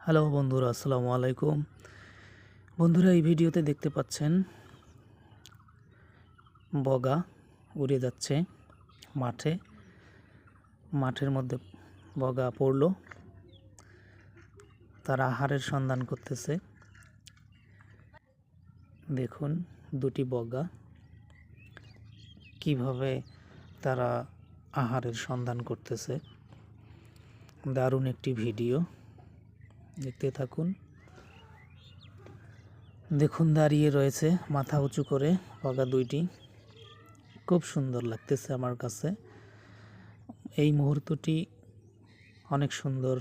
Hello বন্ধুরা, আসসালামু আলাইকুম। বন্ধুরা, এই ভিডিওতে দেখতে পাচ্ছেন বগা উড়ে যাচ্ছে মাঠের মধ্যে বগা পড়লো। তারা আহারের সন্ধান করতেছে। দেখুন দুটি বগা কিভাবে তারা আহারের সন্ধান করতেছে। দারুণ একটি ভিডিও, দেখতে থাকুন। দেখুন দাঁড়িয়ে রয়েছে মাথা উঁচু করে বগা দুইটি। খুব সুন্দর লাগতেছে আমার কাছে। এই মুহূর্তটি অনেক সুন্দর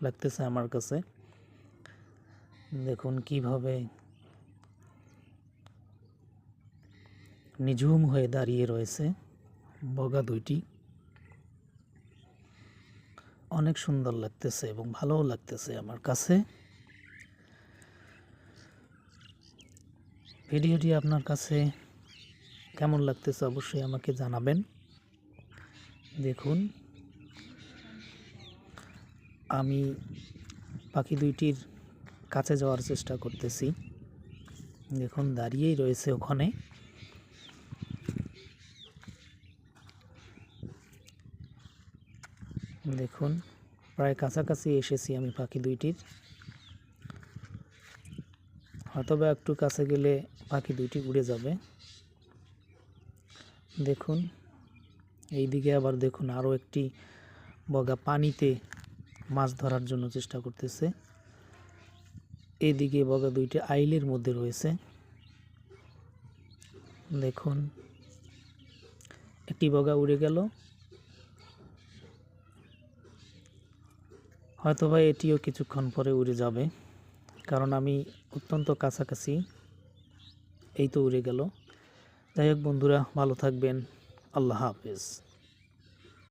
লাগতেছে আমার কাছে। দেখুন কিভাবে নিঝুম হয়ে দাঁড়িয়ে রয়েছে বগা দুইটি। অনেক সুন্দর লাগতেছে এবং ভালোও লাগতেছে আমার কাছে। ভিডিওটি আপনার কাছে কেমন লাগতেছে অবশ্যই আমাকে জানাবেন। দেখুন আমি পাখি দুইটির কাছে যাওয়ার চেষ্টা করতেছি। দেখুন দাঁড়িয়েই রয়েছে ওখানে। দেখুন প্রায় কাছাকাছি এসেছি আমি পাখি দুইটির। হয়তোবা একটু কাছে গেলে পাখি দুইটি উড়ে যাবে। দেখুন এইদিকে আবার দেখুন আরও একটি বগা পানিতে মাছ ধরার জন্য চেষ্টা করতেছে। এদিকে বগা দুইটি আইলের মধ্যে রয়েছে। দেখুন একটি বগা উড়ে গেল। হয়তোবা এটিও কিছুক্ষণ পরে উড়ে যাবে, কারণ আমি অত্যন্ত কাছাকাছি। এই তো উড়ে গেল। যাই হোক বন্ধুরা, ভালো থাকবেন। আল্লাহ হাফেজ।